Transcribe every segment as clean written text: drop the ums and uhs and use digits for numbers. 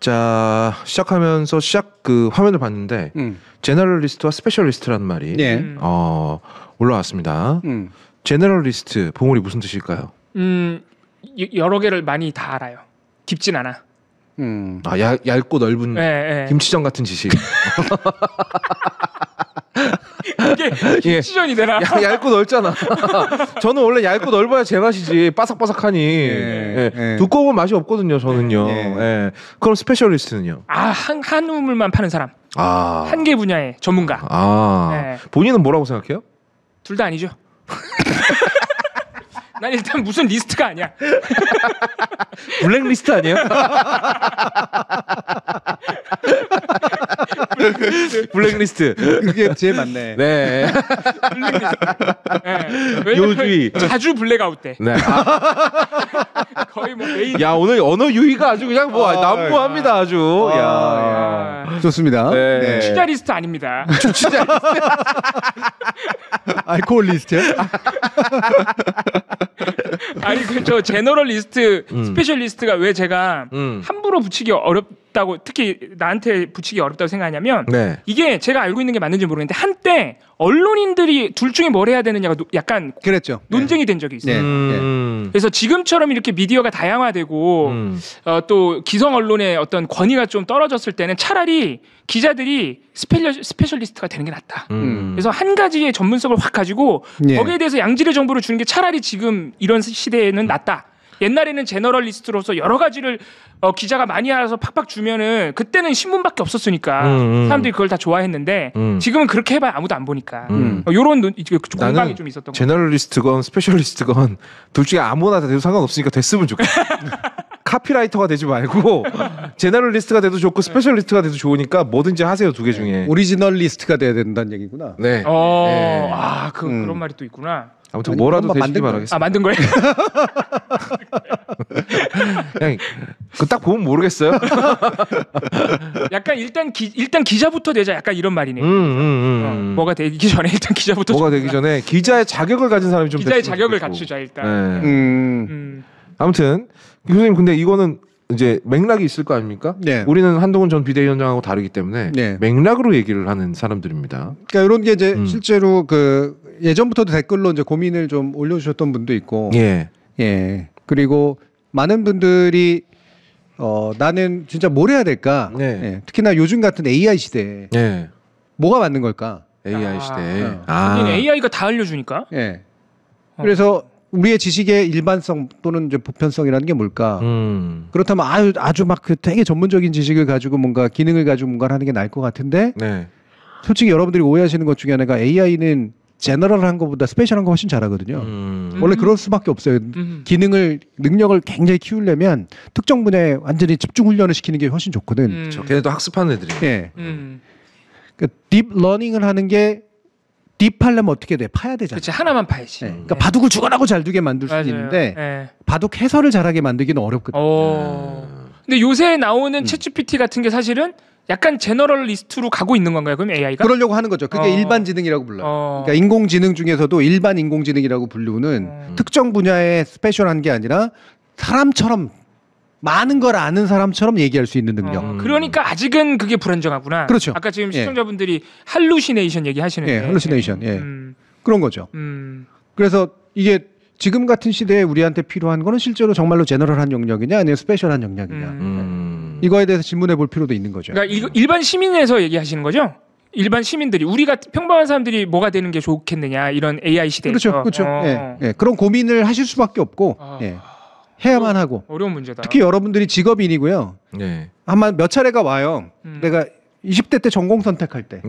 자, 시작하면서 그 화면을 봤는데 제너럴리스트와 스페셜리스트라는 말이 올라왔습니다. 제너럴리스트 봉우리 무슨 뜻일까요? 여러 개를 많이 다 알아요. 깊진 않아. 얇고 넓은 김치전 같은 지식. 이게 김치전이 되나? 얇고 넓잖아. 저는 원래 얇고 넓어야 제맛이지. 바삭바삭하니. 두꺼운 맛이 없거든요. 저는요. 그럼 스페셜리스트는요? 한 우물만 파는 사람. 한 개 분야의 전문가. 본인은 뭐라고 생각해요? 둘 다 아니죠. 난 일단 무슨 리스트가 아니야. 블랙리스트 아니에요? 블랙리스트. 그게 제일 맞네. 네. 블랙리스트. 요주의. 자주 블랙아웃 돼. 네. 거의 뭐 매일. 야, 오늘 언어 유희가 아주 그냥 뭐 난무합니다 아주. 좋습니다. 네. 취자 리스트 아닙니다. 취자 리스트. 알코올 리스트요? 아니 저 제너럴 리스트, 스페셜 리스트가 왜 제가 함부로 붙이기 어렵다고, 특히 나한테 붙이기 어렵다고 생각하냐면 이게 제가 알고 있는 게 맞는지 모르겠는데 한때 언론인들이 둘 중에 뭘 해야 되느냐가 약간 그랬죠. 논쟁이 된 적이 있어요. 그래서 지금처럼 이렇게 미디어가 다양화되고 또 기성 언론의 어떤 권위가 좀 떨어졌을 때는 차라리 기자들이 스페셜리스트가 되는 게 낫다. 그래서 한 가지의 전문성을 확 가지고 거기에 대해서 양질의 정보를 주는 게 차라리 지금 이런 시대에는 낫다. 옛날에는 제너럴리스트로서 여러 가지를 기자가 많이 알아서 팍팍 주면은 그때는 신문밖에 없었으니까 사람들이 그걸 다 좋아했는데 지금은 그렇게 해봐야 아무도 안 보니까 요런 공방이 좀 있었던 거예요. 제너럴리스트건 스페셜리스트건 둘 중에 아무나 다 돼도 상관없으니까 됐으면 좋겠어. 카피라이터가 되지 말고 제너럴리스트가 돼도 좋고 스페셜리스트가 돼도 좋으니까 뭐든지 하세요. 두 개 중에. 오리지널 리스트가 돼야 된다는 얘기구나. 네. 그런 말이 또 있구나. 아무튼 뭐라도 되시기 바라겠습니다. 만든 거예요? 그냥 그 딱 보면 모르겠어요. 약간 일단 기자부터 되자, 약간 이런 말이네. 뭐가 되기 전에 일단 기자부터. 뭐가 되기 전에 기자의 자격을 가진 사람이 좀 기자의 자격을 갖추자 일단. 아무튼 교수님, 근데 이거는 이제 맥락이 있을 거 아닙니까? 우리는 한동훈 전 비대위원장하고 다르기 때문에 맥락으로 얘기를 하는 사람들입니다. 그러니까 이런 게 이제 실제로 그 예전부터도 댓글로 이제 고민을 좀 올려주셨던 분도 있고, 그리고 많은 분들이 나는 진짜 뭘 해야 될까? 특히나 요즘 같은 AI 시대에 뭐가 맞는 걸까? AI 시대에. AI가 다 알려주니까. 그래서 우리의 지식의 일반성 또는 이제 보편성이라는 게 뭘까? 그렇다면 아주 막 그 되게 전문적인 지식을 가지고 뭔가 기능을 가지고 뭔가를 하는 게 나을 것 같은데, 솔직히 여러분들이 오해하시는 것 중에 하나가 AI는 제너럴한 것보다 스페셜한 거 훨씬 잘하거든요. 원래 그럴 수밖에 없어요. 능력을 굉장히 키우려면 특정 분야에 완전히 집중 훈련을 시키는 게 훨씬 좋거든. 걔네도 학습하는 애들이. 그러니까 딥 러닝을 하는 게 딥하려면 어떻게 돼? 파야 되잖아. 그렇지, 하나만 파야지. 그러니까 바둑을 죽어나고 잘 두게 만들 수 있는데 바둑 해설을 잘하게 만들기는 어렵거든. 근데 요새 나오는 챗GPT 같은 게 사실은 약간 제너럴리스트로 가고 있는 건가요? 그럼 AI가? 그러려고 하는 거죠. 그게 일반 지능이라고 불러요. 그러니까 인공지능 중에서도 일반 인공지능이라고 부르는 특정 분야에 스페셜한 게 아니라 사람처럼 많은 걸 아는 사람처럼 얘기할 수 있는 능력. 그러니까 아직은 그게 불안정하구나. 그렇죠. 아까 지금 시청자분들이 할루시네이션 얘기하시는데. 할루시네이션. 그런 거죠. 그래서 이게 지금 같은 시대에 우리한테 필요한 거는 실제로 정말로 제너럴한 영역이냐 아니면 스페셜한 영역이냐. 이거에 대해서 질문해 볼 필요도 있는 거죠. 그러니까 일반 시민에서 얘기하시는 거죠? 일반 시민들이, 우리가 평범한 사람들이 뭐가 되는 게 좋겠느냐, 이런 AI 시대에서. 그렇죠. 그런 고민을 하실 수밖에 없고 해야만 하고. 어려운 문제다. 특히 여러분들이 직업인이고요. 아마 몇 차례가 와요. 내가 20대 때 전공 선택할 때,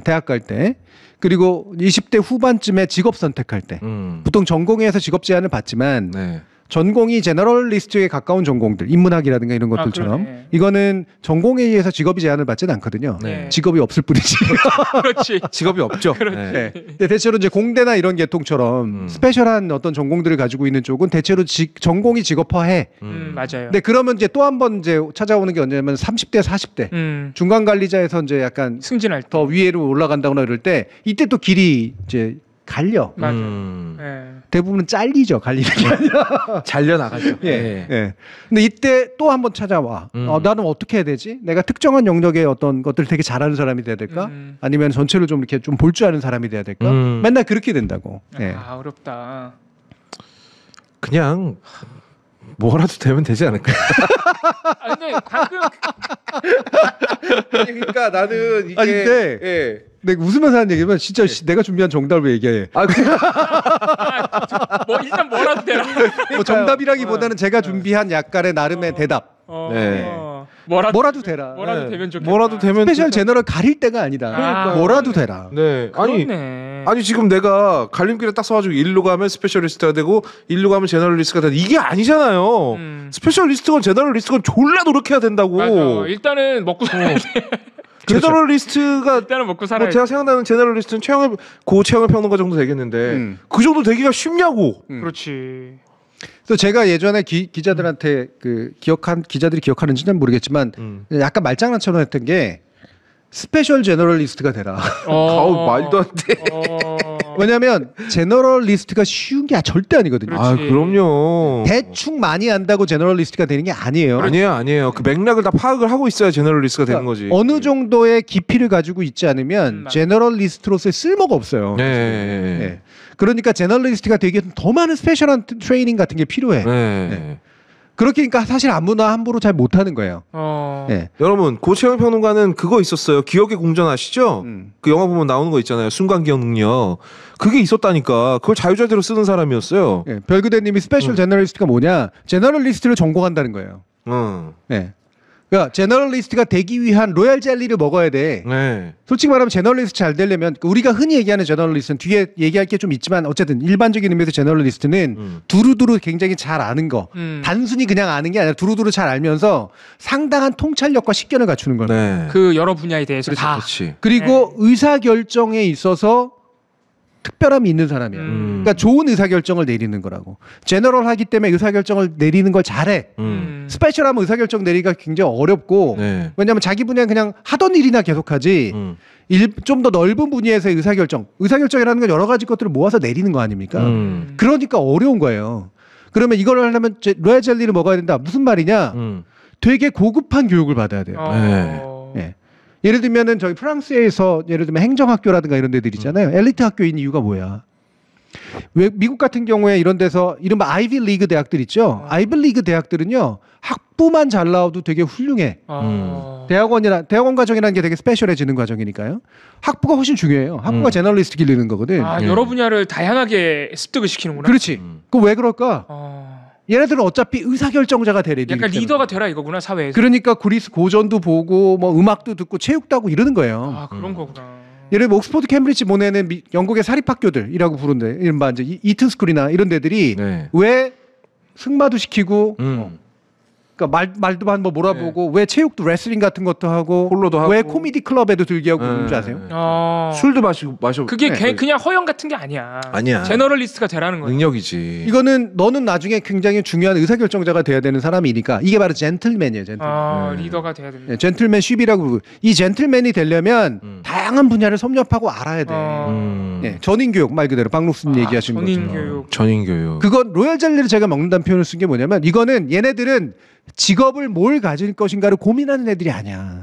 대학 갈 때, 그리고 20대 후반쯤에 직업 선택할 때, 보통 전공에서 직업 제한을 받지만 전공이 제너럴리스트에 가까운 전공들, 인문학이라든가 이런 것들처럼 이거는 전공에 의해서 직업이 제한을 받지는 않거든요. 직업이 없을 뿐이지. 그렇지. 직업이 없죠. 근데 대체로 이제 공대나 이런 계통처럼 스페셜한 어떤 전공들을 가지고 있는 쪽은 대체로 전공이 직업화해. 맞아요. 근데 그러면 이제 또 한 번 이제 찾아오는 게 언제냐면 30대, 40대 중간 관리자에서 이제 약간 승진할 때. 더 위로 올라간다거나 이럴 때 이때 또 길이 이제 갈려. 맞아. 네. 대부분은 잘리죠. 갈리는 게 아니라. 잘려 나가죠. 예. 예. 근데 이때 또 한번 찾아와. 나는 어떻게 해야 되지? 내가 특정한 영역의 어떤 것들을 되게 잘하는 사람이 돼야 될까? 아니면 전체를 좀 이렇게 좀 볼 줄 아는 사람이 돼야 될까? 맨날 그렇게 된다고. 예. 아, 어렵다. 그냥 뭐라도 되면 되지 않을까? 아, 근데 방금 그러니까 나는 이게 근데 예. 내가 웃으면서 하는 얘기면 진짜 내가 준비한 정답을 얘기해. 뭐 일단 뭐라도 되라. 뭐 정답이라기보다는 제가 준비한 약간의 나름의 대답. 네. 뭐라도 되라. 뭐라도 네. 되면 좋겠다. 뭐라도 되면 스페셜 제너럴 가릴 때가 아니다. 그러니까요. 뭐라도 되라. 네. 그렇네. 아니 지금 내가 갈림길에 딱 서가지고 일로 가면 스페셜리스트가 되고 일로 가면 제너럴리스트가 되고 이게 아니잖아요. 스페셜리스트건 제너럴리스트건 졸라 노력해야 된다고. 맞아. 일단은 먹고 살아야 돼. 제너럴리스트가 일단은 먹고 살아야 뭐 제가 생각나는 제너럴리스트는 최영일 평론가 정도 되겠는데 그 정도 되기가 쉽냐고. 그렇지. 그래서 제가 예전에 기자들한테 기자들이 기억하는지는 잘 모르겠지만 약간 말장난처럼 했던 게 스페셜 제너럴리스트가 되라. 아우 말도 안 돼. 왜냐하면 제너럴리스트가 쉬운 게 절대 아니거든요. 그렇지. 아 그럼요. 대충 많이 안다고 제너럴리스트가 되는 게 아니에요. 아니에요. 그 맥락을 다 파악을 하고 있어야 제너럴리스트가 되는 거지. 어느 정도의 깊이를 가지고 있지 않으면 제너럴리스트로서의 쓸모가 없어요. 네. 그러니까 제너럴리스트가 되기엔 더 많은 스페셜한 트레이닝 같은 게 필요해. 네. 그러니까 사실 아무나 함부로 잘 못하는 거예요. 네. 여러분 고채영 평론가는 그거 있었어요. 기억의 공전 아시죠? 그 영화 보면 나오는 거 있잖아요. 순간 기억 능력. 그게 있었다니까. 그걸 자유자재로 쓰는 사람이었어요. 네. 별그대님이 스페셜 제너럴리스트가 뭐냐? 제너럴리스트를 전공한다는 거예요. 네. 그러니까 제너럴리스트가 되기 위한 로얄 젤리를 먹어야 돼. 네. 솔직히 말하면 제너럴리스트 잘 되려면 우리가 흔히 얘기하는 제너럴리스트는 뒤에 얘기할 게 좀 있지만 어쨌든 일반적인 의미에서 제너럴리스트는 두루두루 굉장히 잘 아는 거. 단순히 그냥 아는 게 아니라 두루두루 잘 알면서 상당한 통찰력과 식견을 갖추는 거예요. 네. 그 여러 분야에 대해서 다. 그렇지. 그리고 의사결정에 있어서 특별함이 있는 사람이야. 그러니까 좋은 의사결정을 내리는 거라고. 제너럴하기 때문에 의사결정을 내리는 걸 잘해. 스페셜하면 의사결정 내리기가 굉장히 어렵고 네. 왜냐하면 자기 분야는 그냥 하던 일이나 계속하지 좀 더 넓은 분야에서의 의사결정이라는 건 여러 가지 것들을 모아서 내리는 거 아닙니까? 그러니까 어려운 거예요. 그러면 이걸 하려면 로얄 젤리를 먹어야 된다. 무슨 말이냐? 되게 고급한 교육을 받아야 돼요. 네. 예를 들면은 저희 프랑스에서 예를 들면 행정학교라든가 이런 데들 있잖아요. 엘리트 학교인 이유가 뭐야? 왜 미국 같은 경우에 이런 데서 이른바 아이비 리그 대학들 있죠. 아이비 리그 대학들은요. 학부만 잘 나와도 되게 훌륭해. 대학원 과정이라는 게 되게 스페셜해지는 과정이니까요. 학부가 훨씬 중요해요. 학부가 제너럴리스트 기르는 거거든. 여러 분야를 다양하게 습득을 시키는구나. 그렇지. 그거 왜 그럴까? 얘네들은 어차피 의사결정자가 되래. 약간 리더가 되라 이거구나 사회에서. 그러니까 그리스 고전도 보고 뭐 음악도 듣고 체육도 하고 이러는 거예요. 아 그런 거구나. 예를 들면 옥스퍼드 캠브리지 보내는 영국의 사립학교들이라고 부른데 이른바 이제 이튼 스쿨이나 이런 데들이 왜 승마도 시키고 그러니까 말도 한번 몰아보고 왜 체육도 레슬링 같은 것도 하고 폴로도 하고 왜 코미디 클럽에도 들게 하고 그런 줄 아세요? 술도 마셔. 그게 그냥 허영 같은 게 아니야. 아니야. 제너럴리스트가 되라는 거야. 능력이지. 이거는 너는 나중에 굉장히 중요한 의사결정자가 돼야 되는 사람이니까 이게 바로 젠틀맨이에요. 젠틀맨. 리더가 돼야 된다. 젠틀맨십이라고 부르고 이 젠틀맨이 되려면 다양한 분야를 섭렵하고 알아야 돼. 전인교육 말 그대로 박록수님 얘기하신 것처럼. 전인교육. 그건 로얄 젤리를 제가 먹는다는 표현을 쓴 게 뭐냐면 이거는 얘네들은 직업을 뭘 가질 것인가를 고민하는 애들이 아니야.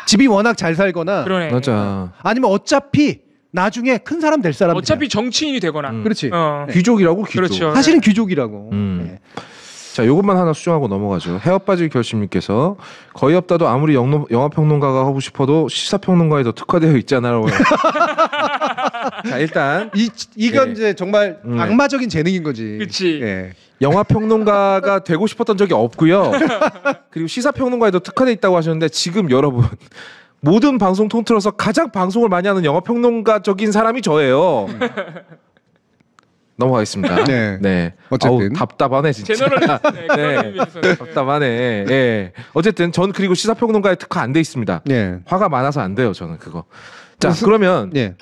집이 워낙 잘 살거나 그러네. 맞아. 아니면 어차피 나중에 큰 사람 될 사람들. 어차피 정치인이 되거나. 그렇지. 귀족이라고 귀족. 그렇죠. 사실은 귀족이라고. 자, 요것만 하나 수정하고 넘어가죠. 헤어 빠질 결심님께서 거의 없다도 아무리 영화 평론가가 하고 싶어도 시사 평론가에 더 특화되어 있잖아요. 자, 일단 이건 이제 정말 악마적인 재능인 거지. 그렇지. 예. 영화 평론가가 되고 싶었던 적이 없고요. 그리고 시사 평론가에도 특화되어 있다고 하셨는데 지금 여러분 모든 방송 통틀어서 가장 방송을 많이 하는 영화 평론가적인 사람이 저예요. 넘어가겠습니다. 네. 어쨌든 아우, 답답하네 진짜. 제너럴리스트. 답답하네. 예. 어쨌든 전 그리고 시사평론가에 특화 안 돼 있습니다. 네. 화가 많아서 안 돼요 저는 그거. 자 그러면 네.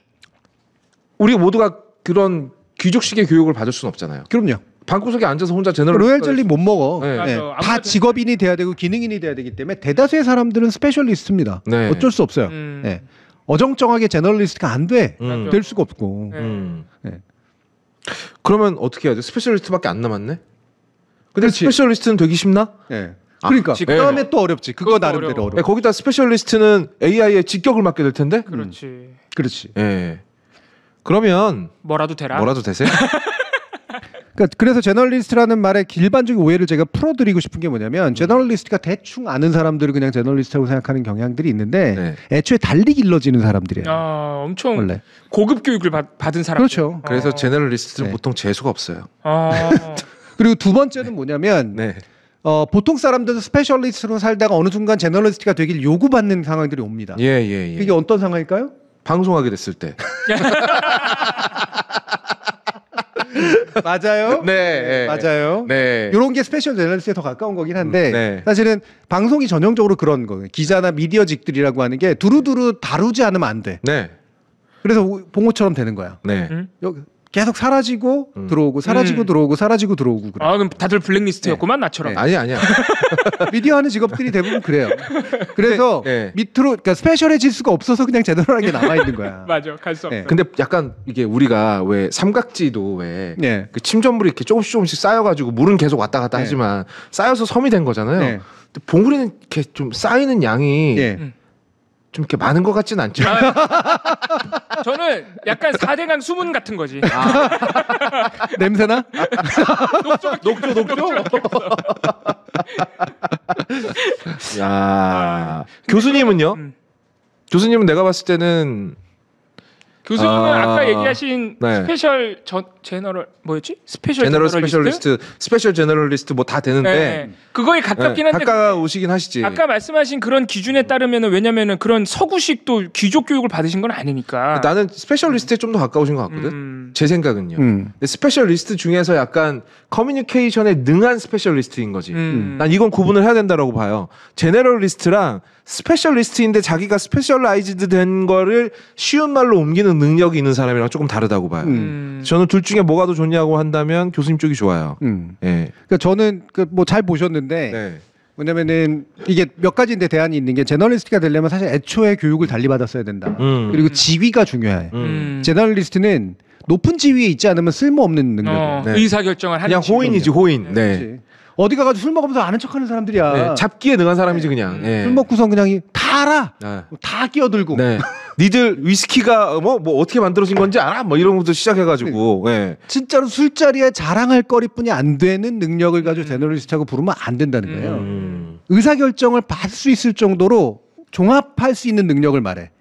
우리 모두가 그런 귀족식의 교육을 받을 수는 없잖아요. 그럼요. 방구석에 앉아서 혼자 제너럴 로얄 젤리 못 먹어. 네. 네. 맞아. 다 직업인이 돼야 되고 기능인이 돼야 되기 때문에 대다수의 사람들은 스페셜리스트입니다. 네. 어쩔 수 없어요. 네. 어정쩡하게 제너럴리스트가 안 돼. 될 수가 없고. 네. 그러면 어떻게 해야 돼? 스페셜리스트밖에 안 남았네. 근데 그렇지. 스페셜리스트는 되기 쉽나? 네. 그러니까 그 다음에 또 어렵지. 그거 나름대로 어려워. 어려워. 거기다 스페셜리스트는 AI의 직격을 맞게 될 텐데. 그렇지. 그렇지. 예. 그러면 뭐라도 되라. 뭐라도 되세요? 그러니까 그래서 제너럴리스트라는 말의 일반적인 오해를 제가 풀어드리고 싶은 게 뭐냐면 제너럴리스트가 대충 아는 사람들을 그냥 제너럴리스트라고 생각하는 경향들이 있는데 애초에 달리 길러지는 사람들이에요. 엄청 원래. 고급 교육을 받은 사람. 그렇죠. 그래서 제너럴리스트는 네. 보통 재수가 없어요. 그리고 두 번째는 뭐냐면 네. 보통 사람들은 스페셜리스트로 살다가 어느 순간 제너럴리스트가 되길 요구받는 상황들이 옵니다. 예. 이게 어떤 상황일까요? 방송하게 됐을 때. 맞아요. 네. 맞아요. 네. 이런 게 스페셜 제너럴리스트에 더 가까운 거긴 한데 네. 사실은 방송이 전형적으로 그런 거예요. 기자나 미디어직들이라고 하는 게 두루두루 다루지 않으면 안 돼. 네. 그래서 봉호처럼 되는 거야. 네. 여기 계속 사라지고 들어오고 사라지고 들어오고 사라지고 들어오고 그래. 그럼 다들 블랙리스트였구만 나처럼. 네. 아니야. 미디어 하는 직업들이 대부분 그래요. 그래서 네. 밑으로 그러니까 스페셜해질 수가 없어서 그냥 제너럴하게 남아 있는 거야. 맞아, 갈 수 없어. 네. 근데 약간 이게 우리가 왜 삼각지도 왜 네. 그 침전물이 이렇게 조금씩 쌓여가지고 물은 계속 왔다 갔다 네. 하지만 쌓여서 섬이 된 거잖아요. 네. 근데 봉우리는 이렇게 좀 쌓이는 양이 예. 좀 이렇게 많은 것 같진 않죠. 저는 약간 4대강 수문 같은 거지. 냄새나? 녹조. 야, 교수님은요? 교수님은 내가 봤을 때는 교수님은 아까 얘기하신 네. 스페셜 제너럴 뭐였지? 스페셜 제너럴 제너럴리스트? 스페셜리스트, 스페셜 제너럴리스트 뭐 다 되는데 네. 그거에 가깝긴 한데 가까우시긴 하시지. 아까 말씀하신 그런 기준에 따르면은 왜냐면은 그런 서구식 또 귀족 교육을 받으신 건 아니니까. 나는 스페셜리스트에 좀 더 가까우신 것 같거든. 제 생각은요. 근데 스페셜리스트 중에서 약간 커뮤니케이션에 능한 스페셜리스트인 거지. 난 이건 구분을 해야 된다라고 봐요. 제너럴리스트랑 스페셜리스트인데 자기가 스페셜라이즈드 된 거를 쉬운 말로 옮기는 능력이 있는 사람이랑 조금 다르다고 봐요. 저는 둘 중에 뭐가 더 좋냐고 한다면 교수님 쪽이 좋아요. 예. 그러니까 저는 뭐 잘 보셨는데 네. 뭐냐면은 이게 몇 가지인데 대안이 있는 게 제너럴리스트가 되려면 사실 애초에 교육을 달리 받았어야 된다. 그리고 지위가 중요해. 제너럴리스트는 높은 지위에 있지 않으면 쓸모없는 능력이에요. 네. 의사결정을 하는 그냥 호인이지 호인. 네. 그렇지. 어디 가가지고 술 먹으면서 아는 척하는 사람들이야. 네. 잡기에 능한 사람이지 그냥. 예. 술 먹고선 그냥 다 알아. 네. 다 끼어들고. 네. 니들 위스키가 뭐 어떻게 만들어진 건지 알아? 뭐 이런 것부터 시작해가지고. 예. 진짜로 술자리에 자랑할 거리뿐이 안 되는 능력을 가지고 제너럴리스트하고 부르면 안 된다는 거예요. 의사결정을 받을 수 있을 정도로 종합할 수 있는 능력을 말해.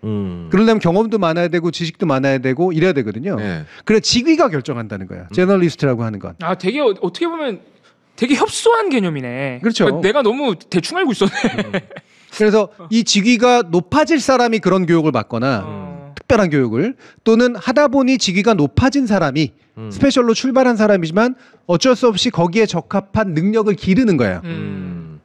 그러려면 경험도 많아야 되고 지식도 많아야 되고 이래야 되거든요. 네. 그래 직위가 결정한다는 거야. 제너럴리스트라고 하는 건. 되게 어떻게 보면 되게 협소한 개념이네. 그렇죠. 그러니까 내가 너무 대충 알고 있었네. 그래서 이 직위가 높아질 사람이 그런 교육을 받거나 특별한 교육을 또는 하다 보니 직위가 높아진 사람이 스페셜로 출발한 사람이지만 어쩔 수 없이 거기에 적합한 능력을 기르는 거예요.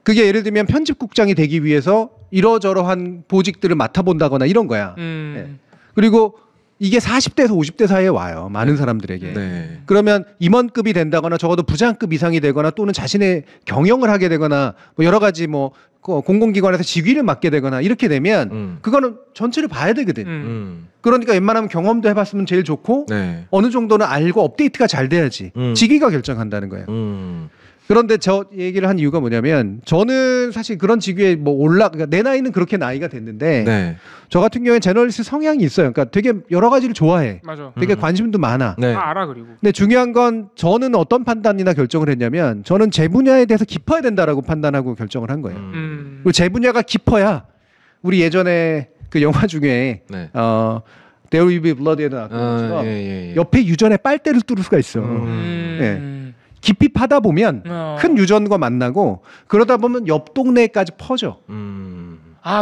그게 예를 들면 편집국장이 되기 위해서 이러저러한 보직들을 맡아본다거나 이런 거야. 네. 그리고 이게 40대에서 50대 사이에 와요. 많은 사람들에게. 네. 그러면 임원급이 된다거나 적어도 부장급 이상이 되거나 또는 자신의 경영을 하게 되거나 뭐 여러 가지 뭐 공공기관에서 직위를 맡게 되거나 이렇게 되면 그거는 전체를 봐야 되거든. 그러니까 웬만하면 경험도 해봤으면 제일 좋고 네. 어느 정도는 알고 업데이트가 잘 돼야지. 직위가 결정한다는 거예요. 그런데 저 얘기를 한 이유가 뭐냐면 저는 사실 그런 직위에 뭐 그러니까 내 나이는 그렇게 나이가 됐는데 네. 저 같은 경우에 제너럴리스트 성향이 있어요. 그러니까 되게 여러 가지를 좋아해. 맞아. 되게 관심도 많아. 네. 다 알아 그리고. 근데 중요한 건 저는 어떤 판단이나 결정을 했냐면 저는 제 분야에 대해서 깊어야 된다라고 판단하고 결정을 한 거예요. 그리고 제 분야가 깊어야 우리 예전에 그 영화 중에 네. There Will Be Blood에도 나왔던 것처럼 옆에 유전에 빨대를 뚫을 수가 있어. 네. 깊이 파다 보면 큰 유전과 만나고 그러다 보면 옆 동네까지 퍼져.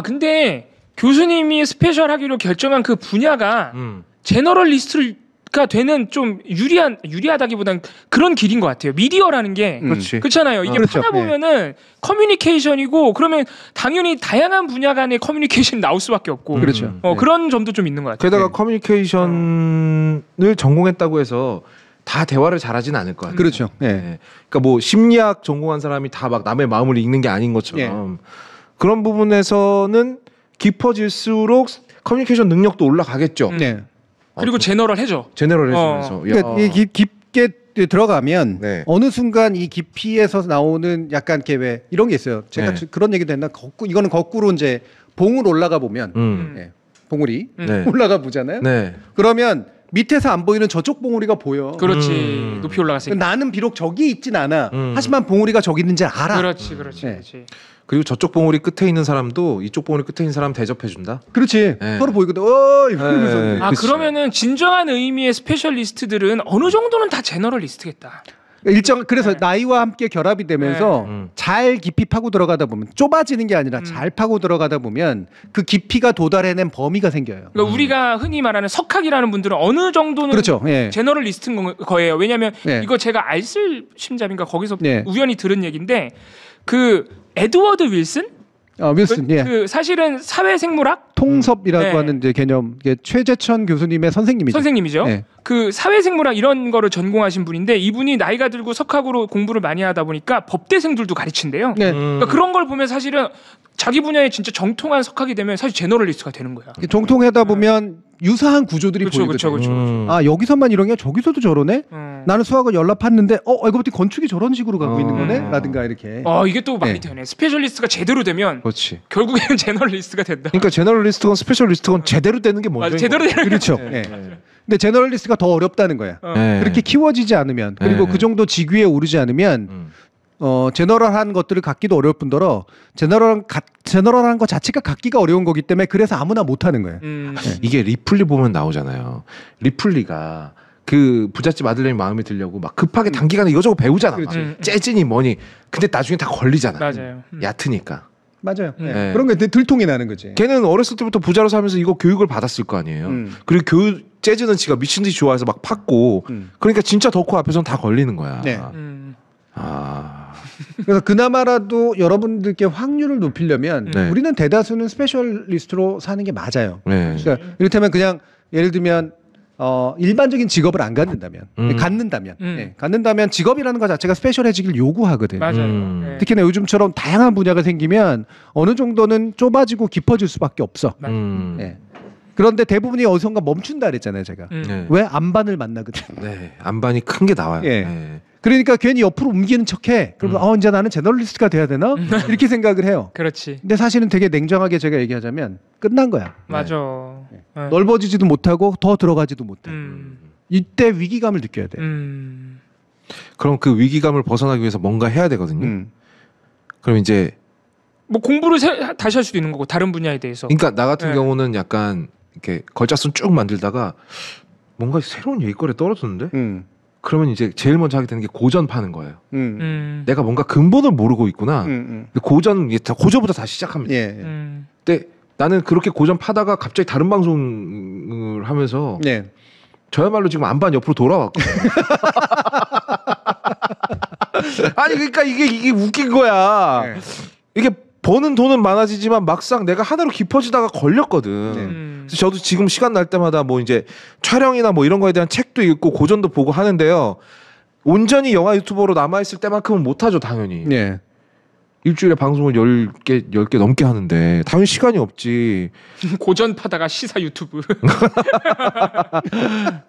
근데 교수님이 스페셜 하기로 결정한 그 분야가 제너럴리스트가 되는 좀 유리하다기보단 그런 길인 것 같아요. 미디어라는 게 그렇잖아요. 이게 그렇죠. 하다 보면은 커뮤니케이션이고 그러면 당연히 다양한 분야 간의 커뮤니케이션이 나올 수밖에 없고 그렇죠. 그런 점도 좀 있는 것 같아요. 게다가 커뮤니케이션을 전공했다고 해서 다 대화를 잘하지는 않을 것 같아요. 그렇죠. 네. 네. 그러니까 뭐 심리학 전공한 사람이 다 막 남의 마음을 읽는 게 아닌 것처럼 그런 부분에서는 깊어질수록 커뮤니케이션 능력도 올라가겠죠. 네. 그리고 제너럴해져. 제너럴해지면서. 그러니까 이게 깊게 들어가면 네. 어느 순간 이 깊이에서 나오는 약간 왜 이런 게 있어요. 제가 네. 그런 얘기도 했나? 이거는 거꾸로 이제 봉을 올라가 보면 네. 봉우리 올라가 보잖아요. 네. 그러면 밑에서 안 보이는 저쪽 봉우리가 보여. 그렇지. 높이 올라갔으니까. 나는 비록 저기 있진 않아. 하지만 봉우리가 저기 있는지 알아. 그렇지. 네. 그렇지. 그리고 저쪽 봉우리 끝에 있는 사람도 이쪽 봉우리 끝에 있는 사람 대접해준다. 그렇지. 네. 서로 보이거든. 이러면서. 네. 아, 그치. 그러면은 진정한 의미의 스페셜리스트들은 어느 정도는 다 제너럴리스트겠다. 그래서 나이와 함께 결합이 되면서 잘 깊이 파고 들어가다 보면 좁아지는 게 아니라 잘 파고 들어가다 보면 그 깊이가 도달해낸 범위가 생겨요. 그러니까 우리가 흔히 말하는 석학이라는 분들은 어느 정도는 그렇죠. 예. 제너럴리스트인 거예요. 왜냐하면 예. 이거 제가 알쓸심잡인가 거기서 예. 우연히 들은 얘기인데 그 에드워드 윌슨? 윌슨, 예. 그 사실은 사회생물학 통섭이라고 네. 하는 이제 개념, 이게 최재천 교수님의 선생님이죠. 선생님이죠. 네. 그 사회생물학 이런 거를 전공하신 분인데 이분이 나이가 들고 석학으로 공부를 많이 하다 보니까 법대생들도 가르친대요. 네. 그러니까 그런 걸 보면 사실은 자기 분야에 진짜 정통한 석학이 되면 사실 제너럴리스트가 되는 거야. 정통하다 보면 유사한 구조들이 보이거든요. 그렇죠. 아, 여기서만 이런 게 저기서도 저러네? 나는 수학을 열납했는데 알고 보니 건축이 저런 식으로 가고 있는 거네? 라든가 이렇게. 이게 또 말이 네. 되네. 스페셜리스트가 제대로 되면 그렇지. 결국에는 제너럴리스트가 된다. 그러니까 제너럴리스트건 스페셜리스트건 제대로 되는 게 먼저인 맞아, 제대로 거야. 되는 그렇죠. 네. 예. 근데 제너럴리스트가 더 어렵다는 거야. 네. 그렇게 키워지지 않으면 그리고 네. 그 정도 직위에 오르지 않으면 제너럴한 것들을 갖기도 어려울 뿐더러 제너럴한 것 자체가 갖기가 어려운 거기 때문에 그래서 아무나 못하는 거예요. 이게 리플리 보면 나오잖아요. 리플리가 그 부잣집 아들내미 마음에 들려고 막 급하게 단기간에 이거저거 배우잖아. 막. 재즈니 뭐니. 근데 나중에 다 걸리잖아. 맞아요. 얕으니까. 맞아요. 네. 그런 게 들통이 나는 거지. 걔는 어렸을 때부터 부자로 살면서 이거 교육을 받았을 거 아니에요. 그리고 재즈는 지가 미친 듯이 좋아해서 막 팠고. 그러니까 진짜 덕후 앞에서는 다 걸리는 거야. 네. 그래서 그나마라도 여러분들께 확률을 높이려면 네. 우리는 대다수는 스페셜리스트로 사는 게 맞아요. 네. 그러니까 이를테면 그냥 예를 들면 일반적인 직업을 안 갖는다면 갖는다면 직업이라는 것 자체가 스페셜해지길 요구하거든. 맞아요. 음. 특히나 요즘처럼 다양한 분야가 생기면 어느 정도는 좁아지고 깊어질 수밖에 없어. 예. 그런데 대부분이 어디선가 멈춘다 그랬잖아요, 제가. 네. 왜 안반을 만나거든. 네. 안반이 큰 게 나와요. 예. 네. 그러니까 괜히 옆으로 옮기는 척해. 그러면 이제 나는 제너럴리스트가 돼야 되나? 이렇게 생각을 해요. 그렇지. 근데 사실은 되게 냉정하게 제가 얘기하자면 끝난 거야. 맞아. 넓어지지도 못하고 더 들어가지도 못해. 이때 위기감을 느껴야 돼. 그럼 그 위기감을 벗어나기 위해서 뭔가 해야 되거든요. 그럼 이제 뭐 공부를 다시 할 수도 있는 거고 다른 분야에 대해서. 그러니까 나 같은 네. 경우는 약간 이렇게 걸작순 쭉 만들다가 뭔가 새로운 얘기거리에 떨어졌는데 그러면 이제 제일 먼저 하게 되는 게 고전 파는 거예요. 내가 뭔가 근본을 모르고 있구나. 근데 고전부터 다시 시작합니다. 예. 근데 나는 그렇게 고전 파다가 갑자기 다른 방송을 하면서 예. 저야말로 지금 안반 옆으로 돌아왔고. 아니 그러니까 이게 웃긴 거야. 네. 이게 버는 돈은 많아지지만 막상 내가 하나로 깊어지다가 걸렸거든. 그래서 저도 지금 시간 날 때마다 뭐 이제 촬영이나 뭐 이런 거에 대한 책도 읽고 고전도 보고 하는데요. 온전히 영화 유튜버로 남아있을 때만큼은 못하죠, 당연히. 예. 일주일에 방송을 10개 넘게 하는데 당연히 시간이 없지. 고전 파다가 시사 유튜브.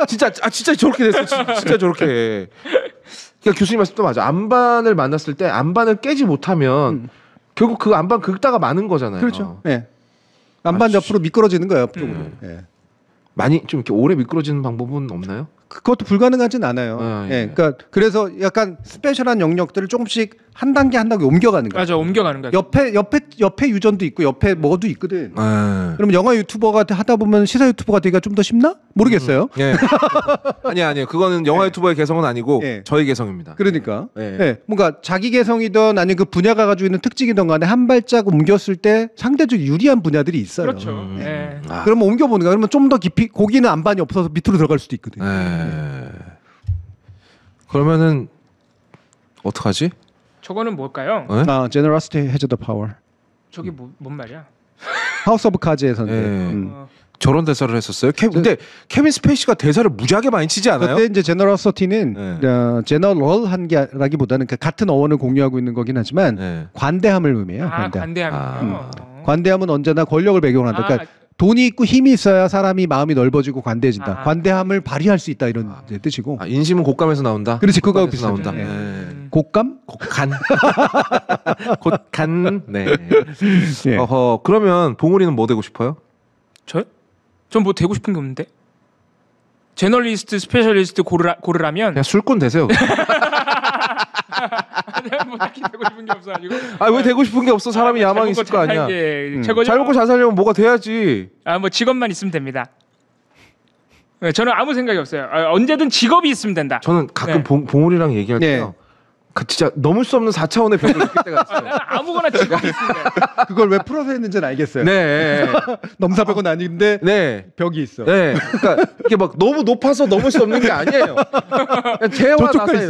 진짜 저렇게 됐어. 진짜 저렇게. 그러니까 교수님 말씀도 맞아. 안반을 만났을 때 안반을 깨지 못하면 결국 그 안반 긁다가 마는 거잖아요. 그렇죠. 예. 안반 옆으로 미끄러지는 거예요, 옆쪽으로. 예. 많이 좀 이렇게 오래 미끄러지는 방법은 없나요? 그것도 불가능하진 않아요. 예. 예. 그러니까 그래서 약간 스페셜한 영역들을 조금씩 한 단계 옮겨가는 거예요. 맞아, 옮겨가는 거야. 옆에 유전도 있고 옆에 뭐도 있거든. 예. 그럼 영화 유튜버가 하다 보면 시사 유튜버가 되기가 좀 더 쉽나? 모르겠어요. 예. 아니요. 그거는 영화 유튜버의 개성은 아니고 예. 저의 개성입니다. 그러니까 예. 예. 뭔가 자기 개성이든 아니면 그 분야가 가지고 있는 특징이든 간에 한 발짝 옮겼을 때 상대적으로 유리한 분야들이 있어요. 그렇죠. 예. 그러면 옮겨보는 거야. 그러면 좀 더 깊이 고기는 안반이 없어서 밑으로 들어갈 수도 있거든. 그러면은 어떡하지? 저거는 뭘까요? Generosity has the power. 저게 뭔 말이야? 하우스 오브 카즈에서는. 예. 저런 대사를 했었어요. 근데 케빈 스페이시가 대사를 무지하게 많이 치지 않아요? 그때 이제 제너러시티는 제너럴한 게라기보다는 같은 어원을 공유하고 있는 거긴 하지만 관대함을 의미해요. 관대함이요. 관대함은 언제나 권력을 배경으로 한다. 그러니까 돈이 있고 힘이 있어야 사람이 마음이 넓어지고 관대해진다. 관대함을 발휘할 수 있다 이런 뜻이고. 인심은 곶감에서 나온다. 그렇지, 그거하고 나온다. 비슷하죠. 곶감? 곶간. 곶간. 네. 어허. 그러면 봉우리는 뭐 되고 싶어요? 저요? 전 뭐 되고 싶은 게 없는데. 제너리스트, 스페셜리스트 고르라면 그냥 술꾼 되세요. 내가 뭐 딱히 되고 싶은 게 없어가지고. 왜 되고 싶은 게 없어? 사람이 야망이 있을 거 아니야. 잘 먹고 잘 살려면 뭐가 돼야지. 뭐 직업만 있으면 됩니다. 네, 저는 아무 생각이 없어요. 언제든 직업이 있으면 된다. 저는 가끔 봉우리랑 얘기할 때요. 진짜 넘을 수 없는 4차원의 벽을 느낄 때가 있어요. 아무거나 직업이 있으면 돼. 그걸 왜 풀어서 했는지는 알겠어요. 네. 넘사벽은 아닌데 벽이 있어. 네. 그러니까 이게 막 너무 높아서 넘을 수 없는 게 아니에요. 재와 나 사이.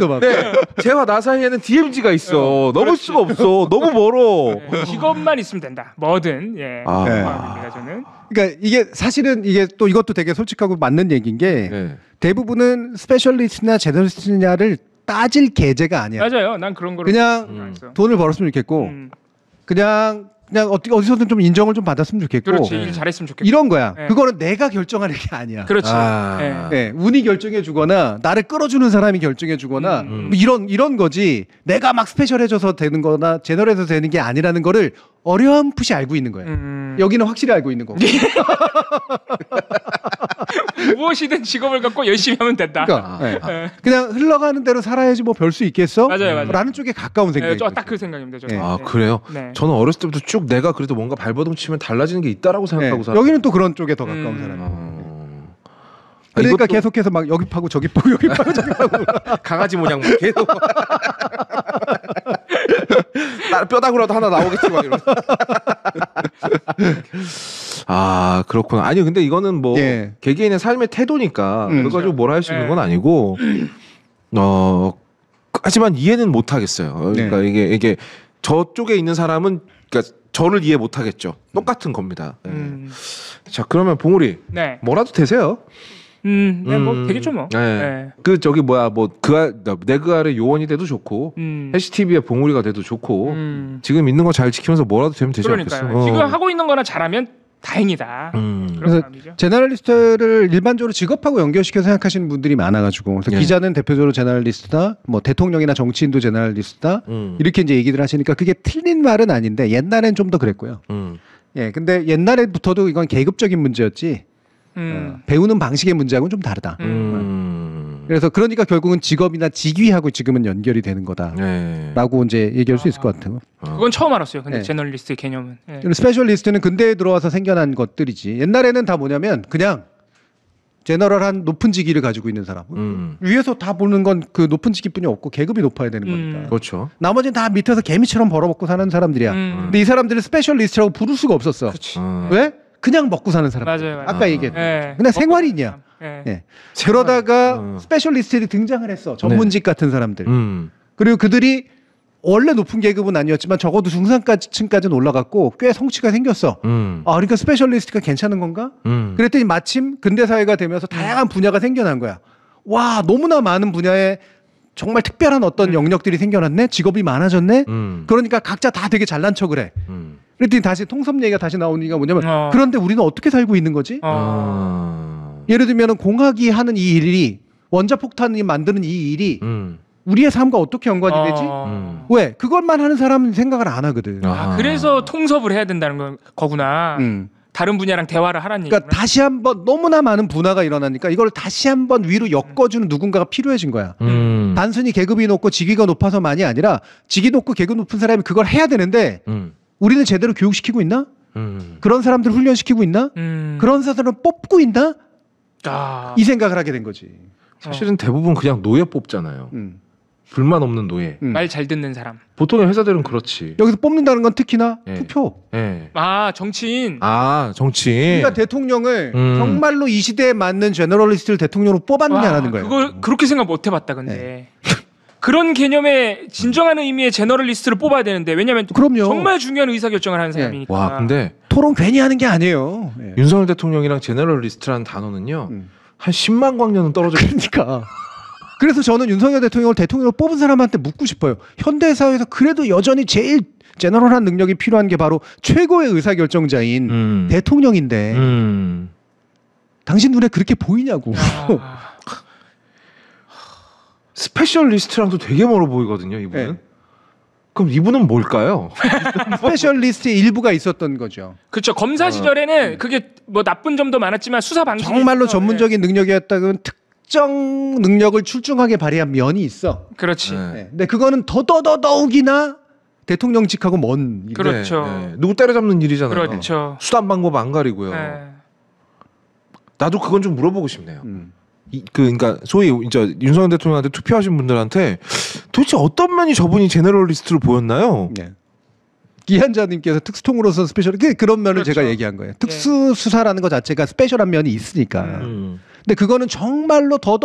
재와 나 사이에는 DMZ가 있어. 넘을 수가 없어. 너무 멀어. 직업만 있으면 된다. 뭐든 됩니다, 저는. 그러니까 이게 사실은 이게 또 이것도 되게 솔직하고 맞는 얘기인 게 대부분은 스페셜리스트나 제너리스트냐를 따질 계제가 아니야. 맞아요. 난 그런 거를 그냥 돈을 벌었으면 좋겠고 그냥 어디서든 좀 인정을 좀 받았으면 좋겠고 그렇지. 일 잘했으면 좋겠고 이런 거야. 그거는 내가 결정하는 게 아니야. 그렇지. 운이 결정해 주거나 나를 끌어주는 사람이 결정해 주거나 뭐 이런 거지. 내가 막 스페셜해져서 되는 거나 제너럴해서 되는 게 아니라는 거를 어렴풋이 알고 있는 거야. 여기는 확실히 알고 있는 거고. 무엇이든 직업을 갖고 열심히 하면 된다. 그러니까 그냥 흘러가는 대로 살아야지 뭐 별 수 있겠어? 맞아요. 라는 쪽에 가까운 생각이에요. 딱 그 생각입니다. 저는. 그래요? 저는 어렸을 때부터 쭉 내가 그래도 뭔가 발버둥 치면 달라지는 게 있다라고 생각하고 살아요. 여기는 또 그런 쪽에 더 가까운 사람이에요. 그러니까 계속해서 막 여기 파고 저기 파고 여기 파고 저기 파고 강아지 모양 막 계속 뼈다구라도 하나 나오겠지 막 이러면서. 그렇구나. 아니 근데 이거는 뭐 개개인의 삶의 태도니까 그거 가지고 뭐라 할 수 있는 건 아니고 하지만 이해는 못 하겠어요. 그러니까 이게 저쪽에 있는 사람은 그러니까 저를 이해 못 하겠죠. 똑같은 겁니다. 자 그러면 봉우리 뭐라도 되세요. 뭐 되겠죠 뭐. 그 저기 뭐야 뭐 내그 아래 요원이 돼도 좋고 해시TV의 봉우리가 돼도 좋고 지금 있는 거 잘 지키면서 뭐라도 되면 되지 않겠어. 지금 하고 있는 거나 잘하면 다행이다. 그래서 제너럴리스트를 일반적으로 직업하고 연결시켜 생각하시는 분들이 많아가지고 그래서 기자는 대표적으로 제너럴리스트다, 뭐 대통령이나 정치인도 제너럴리스트다 이렇게 이제 얘기들 하시니까 그게 틀린 말은 아닌데 옛날엔 좀 더 그랬고요. 근데 옛날에부터도 이건 계급적인 문제였지. 배우는 방식의 문제하고는 좀 다르다. 그래서 그러니까 결국은 직업이나 직위하고 지금은 연결이 되는 거다라고 이제 얘기할 수 있을 것 같아요. 그건 처음 알았어요. 근데 제너럴리스트 개념은. 스페셜리스트는 근대에 들어와서 생겨난 것들이지. 옛날에는 다 뭐냐면 그냥 제너럴한 높은 직위를 가지고 있는 사람. 위에서 다 보는 건 그 높은 직위뿐이 없고 계급이 높아야 되는 거니까. 그렇죠. 나머지는 다 밑에서 개미처럼 벌어먹고 사는 사람들이야. 근데 이 사람들을 스페셜리스트라고 부를 수가 없었어. 왜? 그냥 먹고 사는 사람. 맞아요. 아까 얘기했던. 그냥 생활인이야. 그러다가 스페셜리스트들이 등장을 했어. 전문직 같은 사람들. 그리고 그들이 원래 높은 계급은 아니었지만 적어도 중산층까지는 올라갔고 꽤 성취가 생겼어. 그러니까 스페셜리스트가 괜찮은 건가? 그랬더니 마침 근대사회가 되면서 다양한 분야가 생겨난 거야. 와, 너무나 많은 분야에 정말 특별한 어떤 영역들이 생겨났네. 직업이 많아졌네. 그러니까 각자 다 되게 잘난 척을 해. 그랬더니 다시 통섭 얘기가 다시 나오는 이유가 뭐냐면 그런데 우리는 어떻게 살고 있는 거지? 예를 들면 공학이 하는 이 일이 원자폭탄이 만드는 이 일이 우리의 삶과 어떻게 연관이 되지? 왜? 그것만 하는 사람은 생각을 안 하거든. 그래서 통섭을 해야 된다는 거구나. 다른 분야랑 대화를 하라는 얘기구나. 그러니까 다시 한번 너무나 많은 분화가 일어나니까 이걸 다시 한번 위로 엮어주는 누군가가 필요해진 거야. 단순히 계급이 높고 직위가 높아서만이 아니라 직위 높고 계급 높은 사람이 그걸 해야 되는데 우리는 제대로 교육시키고 있나? 그런 사람들 훈련시키고 있나? 그런 사람을 뽑고 있나? 이 생각을 하게 된 거지. 사실은 대부분 그냥 노예 뽑잖아요. 불만 없는 노예. 말 잘 듣는 사람. 보통의 회사들은 그렇지. 여기서 뽑는다는 건 특히나 투표. 정치인. 정치인. 그러니까 대통령을 정말로 이 시대에 맞는 제너럴리스트를 대통령으로 뽑았느냐라는 거예요. 그걸 그렇게 생각 못 해봤다 근데. 그런 개념의 진정한 의미의 제너럴리스트를 뽑아야 되는데 왜냐하면 그럼요. 정말 중요한 의사결정을 하는 사람이니까. 와 근데 토론 괜히 하는 게 아니에요. 윤석열 대통령이랑 제너럴리스트라는 단어는요 한 10만 광년은 떨어져. 그러니까 그래서 저는 윤석열 대통령을 대통령으로 뽑은 사람한테 묻고 싶어요. 현대사회에서 그래도 여전히 제일 제너럴한 능력이 필요한 게 바로 최고의 의사결정자인 대통령인데 당신 눈에 그렇게 보이냐고. 스페셜리스트랑도 되게 멀어 보이거든요, 이분은. 네. 그럼 이분은 뭘까요? 스페셜리스트의 일부가 있었던 거죠. 그렇죠. 검사 시절에는 그게 뭐 나쁜 점도 많았지만 수사 방식 정말로 전문적인 능력이었다면 특정 능력을 출중하게 발휘한 면이 있어. 그렇지. 네. 근데 그거는 더욱이나 대통령직하고 먼 일. 그렇죠. 네. 누구 때려잡는 일이잖아요. 그렇죠. 수단 방법 안 가리고요. 네. 나도 그건 좀 물어보고 싶네요. 그러니까 소위 이제 윤석열 대통령한테 투표하신 분들한테 도대체 어떤 면이 저분이 제너럴리스트로 보였나요? 네. 기한자님께서 특수통으로서 스페셜 그런 면을 그렇죠. 제가 얘기한 거예요. 특수 수사라는 것 자체가 스페셜한 면이 있으니까. 근데 그거는 정말로 더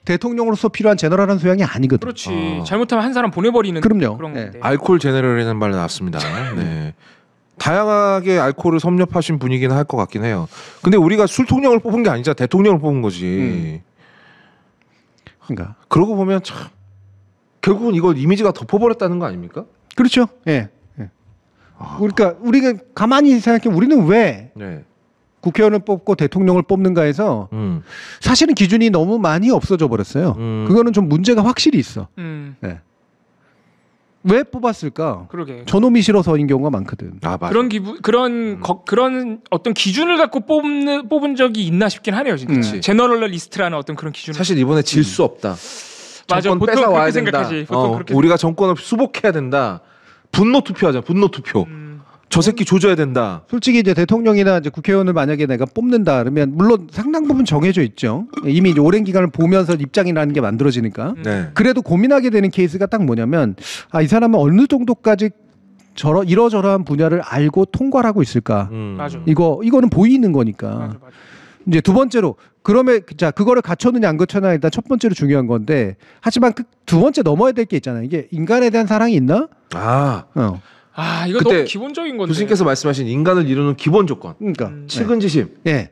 대통령으로서 필요한 제너럴한 소양이 아니거든. 그렇지. 잘못하면 한 사람 보내버리는 그럼요. 그런 네. 건데. 알코올 제너럴이라는 말 나왔습니다. 네. 다양하게 알코올을 섭렵하신 분이긴 할 것 같긴 해요. 근데 우리가 술통령을 뽑은 게 아니잖아. 대통령을 뽑은 거지. 그러니까 그러고 보면 참 결국은 이걸 이미지가 덮어버렸다는 거 아닙니까? 그렇죠. 예. 네. 그러니까 우리가 가만히 생각해 우리는 왜 네. 국회의원을 뽑고 대통령을 뽑는가 해서 사실은 기준이 너무 많이 없어져 버렸어요. 그거는 좀 문제가 확실히 있어. 네. 왜 뽑았을까? 그러게. 저놈이 싫어서인 경우가 많거든. 아, 맞아. 그런 어떤 기준을 갖고 뽑은 적이 있나 싶긴 하네요, 진짜. 제너럴리스트라는 어떤 그런 기준. 사실 이번에 질 수 없다. 맞아. 정권 보통 뺏어와야 그렇게 된다. 생각하지. 보통 그렇게 우리가 정권을 수복해야 된다. 분노 투표하자. 분노 투표. 저 새끼 조져야 된다. 솔직히 이제 대통령이나 이제 국회의원을 만약에 내가 뽑는다 그러면 물론 상당 부분 정해져 있죠. 이미 이제 오랜 기간을 보면서 입장이라는 게 만들어지니까. 네. 그래도 고민하게 되는 케이스가 딱 뭐냐면 이 사람은 어느 정도까지 이러저러한 분야를 알고 통과를 하고 있을까. 맞아. 이거는 보이는 거니까. 맞아. 이제 두 번째로 그러면 자 그거를 갖췄느냐 안 갖췄느냐 일단 첫 번째로 중요한 건데 하지만 그 두 번째 넘어야 될 게 있잖아요. 이게 인간에 대한 사랑이 있나? 이거 너무 기본적인 건데. 교수님께서 말씀하신 인간을 이루는 기본 조건. 그러니까 측은지심, 예,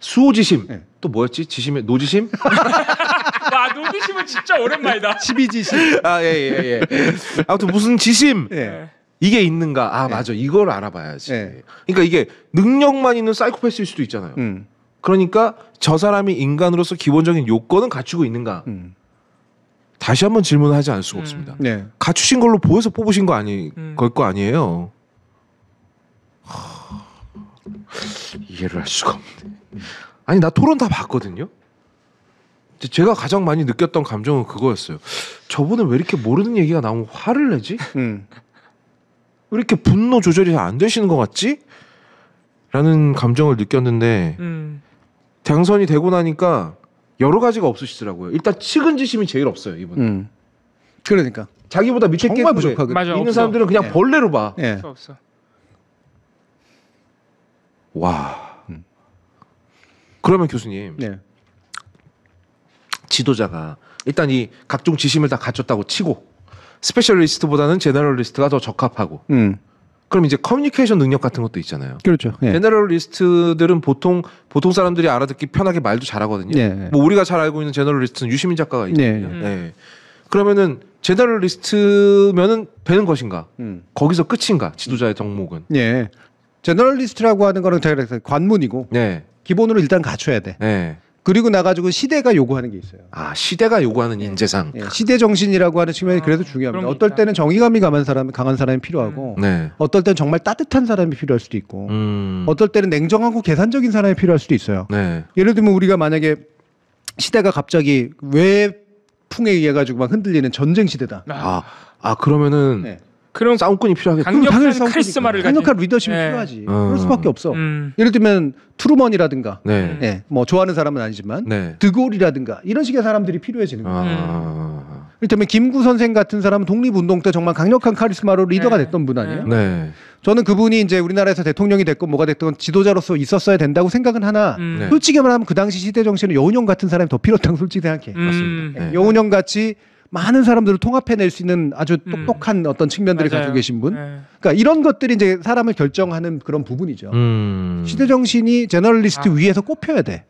수호지심, 또 뭐였지? 지심의 노지심? 와, 노지심은 진짜 오랜만이다. 12지심. 예. 아무튼 무슨 지심? 예. 이게 있는가? 맞아. 이걸 알아봐야지. 네. 그러니까 이게 능력만 있는 사이코패스일 수도 있잖아요. 그러니까 저 사람이 인간으로서 기본적인 요건은 갖추고 있는가? 다시 한번 질문을 하지 않을 수가 없습니다. 네. 갖추신 걸로 보여서 뽑으신 거 걸 거 아니에요. 이해를 할 수가 없네. 아니 나 토론 다 봤거든요. 제가 가장 많이 느꼈던 감정은 그거였어요. 저분은 왜 이렇게 모르는 얘기가 나오면 화를 내지? 왜 이렇게 분노 조절이 잘 안 되시는 것 같지? 라는 감정을 느꼈는데 당선이 되고 나니까 여러 가지가 없으시더라고요. 일단 측은지심이 제일 없어요, 이분은. 그러니까 자기보다 밑에 정말 부족하거든. 맞아, 있는 없어. 사람들은 그냥 벌레로 봐. 예. 없어. 와. 그러면 교수님, 네. 지도자가 일단 이 각종 지심을 다 갖췄다고 치고 스페셜리스트보다는 제너럴리스트가 더 적합하고 그럼 이제 커뮤니케이션 능력 같은 것도 있잖아요. 그렇죠. 예. 제너럴리스트들은 보통 사람들이 알아듣기 편하게 말도 잘하거든요. 예. 뭐 우리가 잘 알고 있는 제너럴리스트는 유시민 작가가 있거든요. 예. 네. 그러면은 제너럴리스트면은 되는 것인가? 거기서 끝인가? 지도자의 덕목은. 예. 제너럴리스트라고 하는 거는 제가 그래서 관문이고 네. 기본으로 일단 갖춰야 돼. 네. 그리고 나가지고 시대가 요구하는 게 있어요. 시대가 요구하는 인재상. 예. 시대 정신이라고 하는 측면이 그래도 중요합니다. 그런 게 어떨 있다. 때는 정의감이 강한 사람이 필요하고 네. 어떨 때는 정말 따뜻한 사람이 필요할 수도 있고 어떨 때는 냉정하고 계산적인 사람이 필요할 수도 있어요. 네. 예를 들면 우리가 만약에 시대가 갑자기 외풍에 의해 가지고 막 흔들리는 전쟁 시대다. 그러면은 네. 그럼 싸움꾼이 필요하겠다. 강력한 싸움꾼이니까. 카리스마를 가진. 강력한 리더십이 네. 필요하지. 그럴 수밖에 없어. 음. 예를 들면 트루먼이라든가, 네. 예, 뭐 좋아하는 사람은 아니지만 네. 드골이라든가 이런 식의 사람들이 필요해지는 거예요. 이를테면 김구 선생 같은 사람은 독립운동 때 정말 강력한 카리스마로 리더가 네. 됐던 분 아니에요? 네. 저는 그분이 이제 우리나라에서 대통령이 됐건 뭐가 됐건 지도자로서 있었어야 된다고 생각은 하나 네. 솔직히 말하면 그 당시 시대 정신은 여운형 같은 사람이 더 필요하다고 솔직히 생각해. 맞습니다. 네. 여운형 같이 많은 사람들을 통합해낼 수 있는 아주 똑똑한 어떤 측면들을 맞아요. 가지고 계신 분. 네. 그러니까 이런 것들이 이제 사람을 결정하는 그런 부분이죠. 시대 정신이 제너럴리스트 위에서 꼽혀야 돼.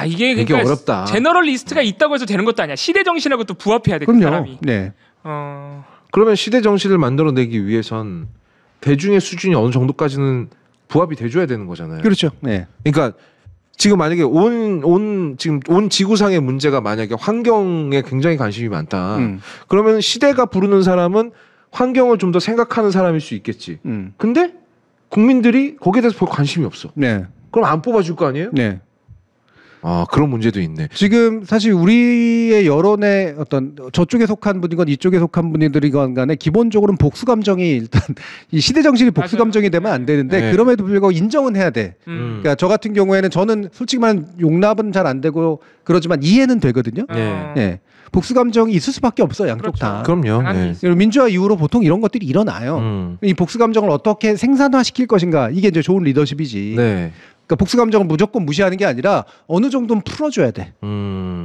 이게 되게 그러니까 어렵다. 제너럴리스트가 있다고 해서 되는 것도 아니야. 시대 정신하고 또 부합해야 돼. 그 그럼요. 사람이. 네. 그러면 시대 정신을 만들어내기 위해선 대중의 수준이 어느 정도까지는 부합이 돼줘야 되는 거잖아요. 그렇죠. 네. 그러니까 지금 만약에 지금 온 지구상의 문제가 만약에 환경에 굉장히 관심이 많다. 그러면 시대가 부르는 사람은 환경을 좀 더 생각하는 사람일 수 있겠지. 근데 국민들이 거기에 대해서 별 관심이 없어. 네. 그럼 안 뽑아줄 거 아니에요? 네. 그런 문제도 있네. 지금 사실 우리의 여론의 어떤 저쪽에 속한 분이건 이쪽에 속한 분들이건 간에 기본적으로는 복수 감정이 일단 이 시대 정신이 복수 맞아요. 감정이 되면 안 되는데 네. 그럼에도 불구하고 인정은 해야 돼. 그러니까 저 같은 경우에는 저는 솔직히 말하면 용납은 잘 안 되고 그러지만 이해는 되거든요. 네. 네. 복수 감정이 있을 수밖에 없어 양쪽 그렇죠. 다. 그럼요. 당연히 네. 있어요. 민주화 이후로 보통 이런 것들이 일어나요. 이 복수 감정을 어떻게 생산화 시킬 것인가 이게 이제 좋은 리더십이지. 네. 그러니까 복수 감정을 무조건 무시하는 게 아니라 어느 정도는 풀어줘야 돼.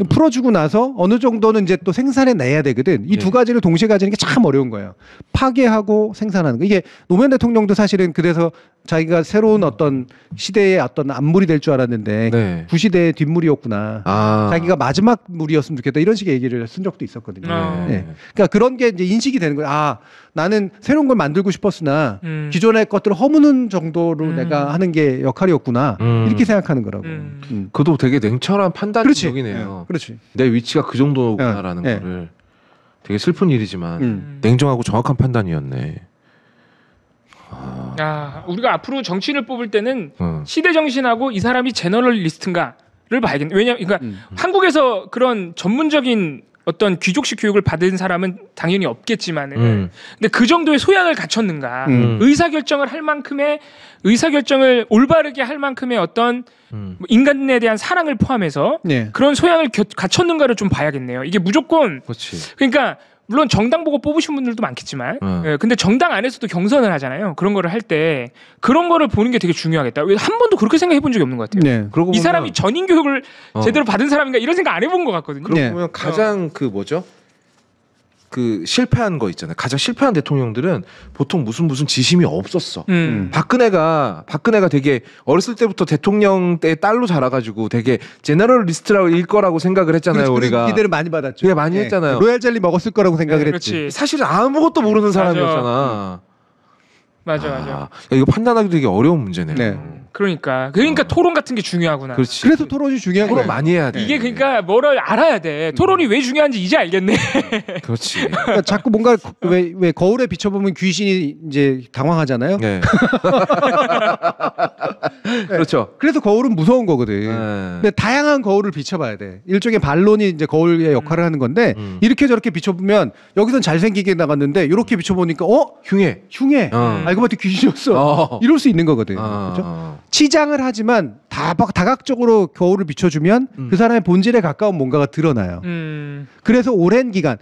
풀어주고 나서 어느 정도는 이제 또 생산해 내야 되거든. 이 두 가지를 동시에 가지는 게 참 어려운 거예요. 파괴하고 생산하는 거. 이게 노무현 대통령도 사실은 그래서 자기가 새로운 어떤 시대의 어떤 안물이 될 줄 알았는데 네. 구시대의 뒷물이었구나. 자기가 마지막 물이었으면 좋겠다 이런 식의 얘기를 쓴 적도 있었거든요. 네. 그러니까 그런 게 이제 인식이 되는 거예요. 나는 새로운 걸 만들고 싶었으나 기존의 것들을 허무는 정도로 내가 하는 게 역할이었구나 이렇게 생각하는 거라고. 그것도 되게 냉철한 판단력이네요. 네. 그렇지. 내 위치가 그 정도구나라는 네. 거를 되게 슬픈 일이지만 냉정하고 정확한 판단이었네. 우리가 앞으로 정치인을 뽑을 때는 시대 정신하고 이 사람이 제너럴리스트인가를 봐야겠네. 왜냐면 그러니까 한국에서 그런 전문적인 어떤 귀족식 교육을 받은 사람은 당연히 없겠지만은 근데 그 정도의 소양을 갖췄는가 의사결정을 할 만큼의 의사결정을 올바르게 할 만큼의 어떤 인간에 대한 사랑을 포함해서 네. 그런 소양을 갖췄는가를 좀 봐야겠네요. 이게 무조건 그렇지. 그러니까 물론 정당 보고 뽑으신 분들도 많겠지만 예, 근데 정당 안에서도 경선을 하잖아요. 그런 거를 할 때 그런 거를 보는 게 되게 중요하겠다. 왜 한 번도 그렇게 생각해 본 적이 없는 것 같아요. 네. 그러고 이 보면- 사람이 전인 교육을 제대로 받은 사람인가 이런 생각 안 해본 것 같거든요. 그러고 네. 보면 가장 그 뭐죠? 그 실패한 거 있잖아요. 가장 실패한 대통령들은 보통 무슨 지심이 없었어. 박근혜가 되게 어렸을 때부터 대통령 때 딸로 자라가지고 되게 제너럴리스트일 거라고 생각을 했잖아요. 우리가 기대를 많이 받았죠. 되게 많이 했잖아요. 로얄 젤리 먹었을 거라고 생각을 네, 했지. 그렇지. 사실은 아무것도 모르는 맞아. 사람이었잖아. 맞아. 야, 이거 판단하기 되게 어려운 문제네요. 네. 그러니까 토론 같은 게 중요하구나. 그렇지. 그래서 토론이 중요한 토론 거예요. 많이 해야 돼. 이게 그러니까 뭐를 알아야 돼. 토론이 왜 중요한지 이제 알겠네. 그렇지. 그러니까 자꾸 뭔가 왜 거울에 비춰보면 귀신이 이제 당황하잖아요. 네. 그렇죠. 그래서 거울은 무서운 거거든. 네. 근데 다양한 거울을 비춰봐야 돼. 일종의 반론이 이제 거울의 역할을 하는 건데 이렇게 저렇게 비춰보면 여기선 잘생기게 나갔는데 이렇게 비춰보니까 흉해. 흉해. 알고 봤더니 귀신이었어. 이럴 수 있는 거거든. 그렇죠? 치장을 하지만 다각적으로 거울을 비춰주면 그 사람의 본질에 가까운 뭔가가 드러나요. 그래서 오랜 기간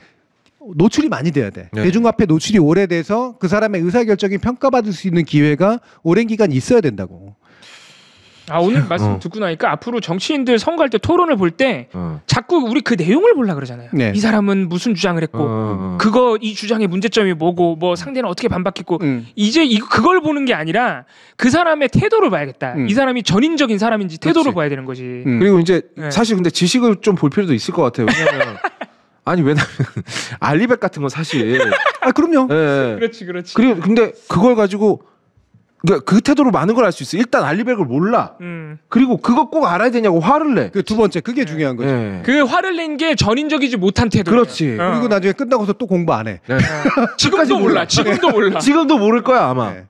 노출이 많이 돼야 돼. 네. 대중 앞에 노출이 오래돼서 그 사람의 의사결정이 평가받을 수 있는 기회가 오랜 기간 있어야 된다고. 오늘 말씀 듣고 나니까 앞으로 정치인들 선거할 때 토론을 볼 때 자꾸 우리 그 내용을 보려고 그러잖아요. 네. 이 사람은 무슨 주장을 했고 이 주장의 문제점이 뭐고 뭐 상대는 어떻게 반박했고 이제 그걸 보는 게 아니라 그 사람의 태도를 봐야겠다. 이 사람이 전인적인 사람인지 태도를 그렇지. 봐야 되는 거지. 그리고 이제 네. 사실 근데 지식을 좀 볼 필요도 있을 것 같아요. 왜냐면 왜냐면 알리백 같은 건 사실 그럼요. 예. 그렇지. 그리고 근데 그걸 가지고 그러니까 그 태도로 많은 걸 알 수 있어. 일단 알리백을 몰라. 그리고 그거 꼭 알아야 되냐고 화를 내. 그 두 번째 그게 중요한 거죠. 예. 그 화를 낸 게 전인적이지 못한 태도. 그렇지. 그리고 나중에 끝나고서 또 공부 안 해. 네. 지금도 몰라. 지금도 몰라. 지금도 모를 거야 아마. 네.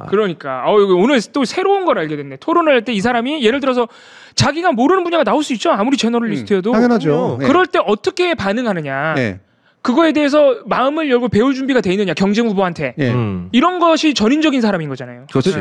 그러니까 오늘 또 새로운 걸 알게 됐네. 토론을 할 때 이 사람이 예를 들어서 자기가 모르는 분야가 나올 수 있죠. 아무리 제너럴리스트여도. 당연하죠. 네. 그럴 때 어떻게 반응하느냐. 네. 그거에 대해서 마음을 열고 배울 준비가 돼 있느냐. 경쟁 후보한테. 네. 이런 것이 전인적인 사람인 거잖아요. 그렇지.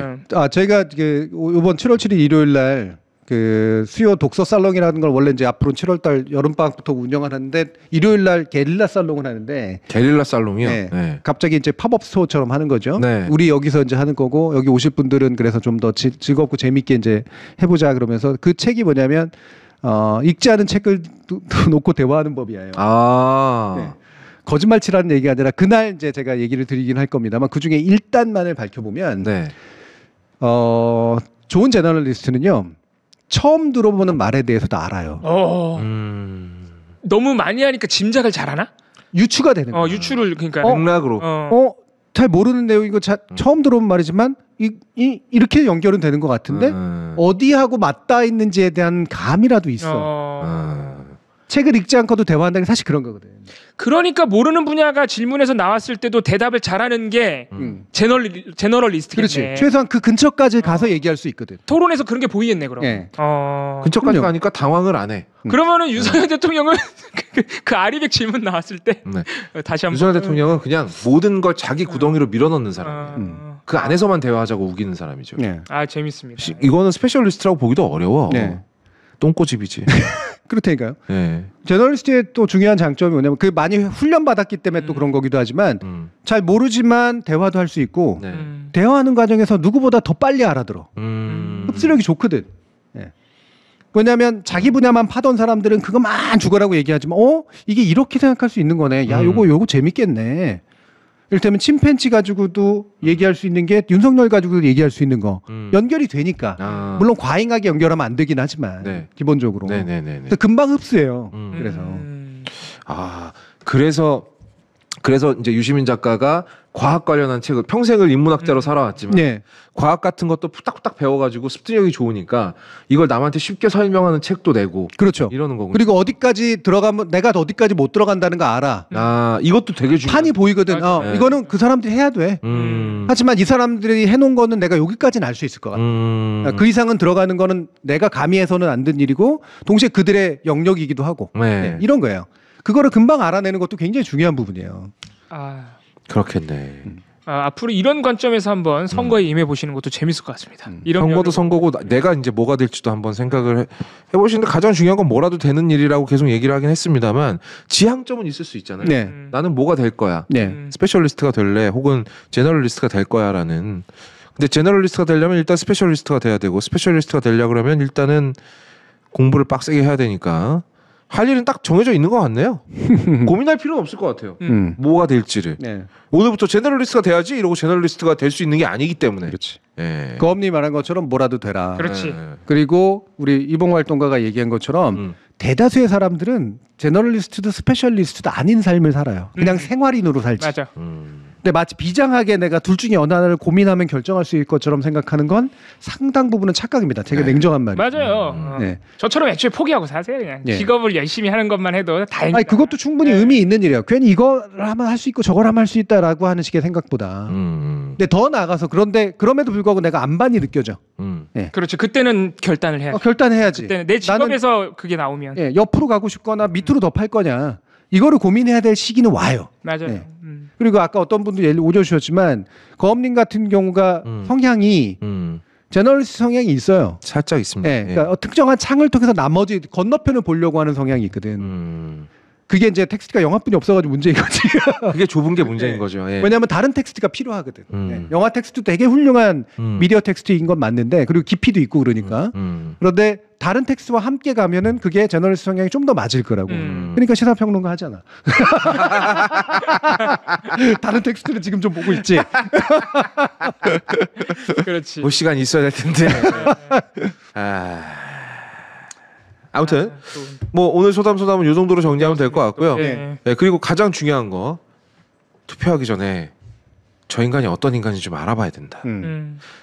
제가 이번 7월 7일 일요일 날 그 수요 독서 살롱이라는 걸 원래 이제 앞으로 7월달 여름방학부터 운영하는데 일요일 날 게릴라 살롱을 하는데 게릴라 살롱이요. 네. 네. 갑자기 이제 팝업 스토어처럼 하는 거죠. 네. 우리 여기서 이제 하는 거고 여기 오실 분들은 그래서 좀 더 즐겁고 재밌게 이제 해보자 그러면서 그 책이 뭐냐면 읽지 않은 책을 놓고 대화하는 법이에요. 네. 거짓말치라는 얘기가 아니라 그날 이제 제가 얘기를 드리긴 할 겁니다만 그 중에 1단만을 밝혀보면 네. 좋은 제너럴리스트는요 처음 들어보는 말에 대해서도 알아요. 너무 많이 하니까 짐작을 잘하나? 유추가 되는 거예요. 유추를 그러니까 맥락으로. 잘 모르는 내용이고 처음 들어본 말이지만 이렇게 연결은 되는 것 같은데 어디하고 맞닿아 있는지에 대한 감이라도 있어. 책을 읽지 않고도 대화한다는 게 사실 그런 거거든. 그러니까 모르는 분야가 질문에서 나왔을 때도 대답을 잘하는 게 제너럴리스트겠네. 그렇지. 최소한 그 근처까지 가서 얘기할 수 있거든. 토론에서 그런 게 보이겠네 그럼. 네. 근처까지 그럼요. 가니까 당황을 안 해. 그러면은 유석열 대통령은 그 아리백 질문 나왔을 때 다시 한번 유석열 대통령은 그냥 모든 걸 자기 구덩이로 밀어넣는 사람이에요. 그 안에서만 대화하자고 우기는 사람이죠. 네. 재밌습니다. 이거는 스페셜리스트라고 보기도 어려워. 네. 똥꼬집이지. 그렇다니까요. 네. 저널리스트의 또 중요한 장점이 뭐냐면 그 많이 훈련받았기 때문에 또 그런 거기도 하지만 잘 모르지만 대화도 할 수 있고 대화하는 과정에서 누구보다 더 빨리 알아들어. 흡수력이 좋거든. 네. 왜냐하면 자기 분야만 파던 사람들은 그것만 죽어라고 얘기하지만 이게 이렇게 생각할 수 있는 거네. 야 요거 재밌겠네. 이를테면 침팬지 가지고도 얘기할 수 있는 게 윤석열 가지고도 얘기할 수 있는 거 연결이 되니까 물론 과잉하게 연결하면 안 되긴 하지만 기본적으로 근데 금방 흡수해요. 그래서 이제 유시민 작가가 과학 관련한 책을 평생을 인문학자로 살아왔지만 과학 같은 것도 푸딱푸딱 배워가지고 습득력이 좋으니까 이걸 남한테 쉽게 설명하는 책도 내고 그렇죠. 이러는 거군요. 그리고 어디까지 들어가면 내가 어디까지 못 들어간다는 거 알아. 이것도 되게 중요해. 판이 보이거든. 이거는 그 사람들이 해야 돼. 하지만 이 사람들이 해놓은 거는 내가 여기까지는 알 수 있을 것 같아. 그 이상은 들어가는 거는 내가 감히 해서는 안 된 일이고 동시에 그들의 영역이기도 하고 이런 거예요. 그거를 금방 알아내는 것도 굉장히 중요한 부분이에요. 그렇겠네. 앞으로 이런 관점에서 한번 선거에 임해 보시는 것도 재밌을 것 같습니다. 선거도 선거고 내가 이제 뭐가 될지도 한번 생각을 해보시는데 가장 중요한 건 뭐라도 되는 일이라고 계속 얘기를 하긴 했습니다만 지향점은 있을 수 있잖아요. 나는 뭐가 될 거야. 스페셜리스트가 될래 혹은 제너럴리스트가 될 거야라는. 근데 제너럴리스트가 되려면 일단 스페셜리스트가 돼야 되고 스페셜리스트가 되려 그러면 일단은 공부를 빡세게 해야 되니까 할 일은 딱 정해져 있는 것 같네요. 고민할 필요는 없을 것 같아요. 뭐가 될지를. 오늘부터 제너럴리스트가 돼야지 이러고 제너럴리스트가 될 수 있는 게 아니기 때문에. 그렇지. 거업님 말한 것처럼 뭐라도 되라. 그렇지. 그리고 우리 이봉활동가가 얘기한 것처럼 대다수의 사람들은 제너럴리스트도 스페셜리스트도 아닌 삶을 살아요. 그냥 생활인으로 살지. 맞아. 근데 마치 비장하게 내가 둘 중에 어느 하나를 고민하면 결정할 수 있을 것처럼 생각하는 건 상당 부분은 착각입니다. 되게 냉정한 말이에요. 맞아요. 저처럼 애초에 포기하고 사세요. 그냥 직업을 열심히 하는 것만 해도 다행이다. 아니 그것도 충분히 의미 있는 일이에요. 괜히 이걸 하면 할 수 있고 저걸 하면 할 수 있다라고 하는 식의 생각보다. 근데 더 나아가서 그런데 그럼에도 불구하고 내가 안반이 느껴져. 그렇죠. 그때는 결단을 해야지. 결단해야지. 그때는 내 직업에서 그게 나오면. 옆으로 가고 싶거나 밑으로 더 팔 거냐. 이거를 고민해야 될 시기는 와요. 맞아요. 그리고 아까 어떤 분도 예를 올려주셨지만 거업님 같은 경우가 성향이 제너럴리스트 성향이 있어요. 살짝 있습니다. 그러니까 특정한 창을 통해서 나머지 건너편을 보려고 하는 성향이 있거든. 그게 이제 텍스트가 영화뿐이 없어가지고 문제인 거지. 그게 좁은 게 문제인 거죠. 왜냐하면 다른 텍스트가 필요하거든. 영화 텍스트도 되게 훌륭한 미디어 텍스트인 건 맞는데 그리고 깊이도 있고 그러니까. 그런데 다른 텍스트와 함께 가면은 그게 제너럴리스트 성향이 좀 더 맞을 거라고. 그러니까 시사평론가 하잖아. 다른 텍스트를 지금 좀 보고 있지. 그렇지. 볼 시간 있어야 될 텐데. 아무튼 뭐 오늘 소담은 이 정도로 정리하면 될 것 같고요. 그리고 가장 중요한 거 투표하기 전에 저 인간이 어떤 인간인지 좀 알아봐야 된다.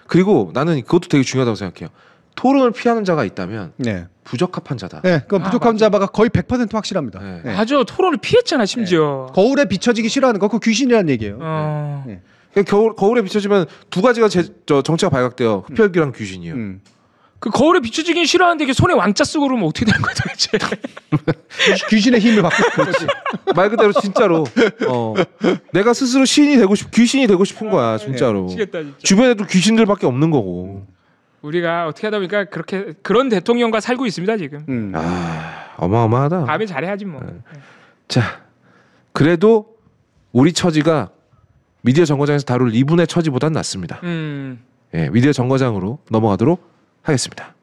그리고 나는 그것도 되게 중요하다고 생각해요. 토론을 피하는 자가 있다면 부적합한 자다. 그건 부족한 자가 거의 100% 확실합니다. 맞아. 토론을 피했잖아 심지어. 거울에 비춰지기 싫어하는 거 그거 귀신이라는 얘기예요. 거울에 비춰지면 두 가지가 정체가 발각돼요. 흡혈귀랑 귀신이요. 그 거울에 비춰지긴 싫어하는데 이게 손에 왕자 쓰고 그러면 어떻게 되는 거야 도대체. 귀신의 힘을 받고 그렇지. 말 그대로 진짜로 내가 스스로 귀신이 되고 싶은 거야 진짜로. 미치겠다, 진짜. 주변에도 귀신들밖에 없는 거고. 우리가 어떻게 하다 보니까 그런 대통령과 살고 있습니다 지금. 어마어마하다. 다음에 잘해야지 뭐. 자, 그래도 우리 처지가 미디어 정거장에서 다룰 이분의 처지보단 낫습니다. 미디어 정거장으로 넘어가도록 하겠습니다.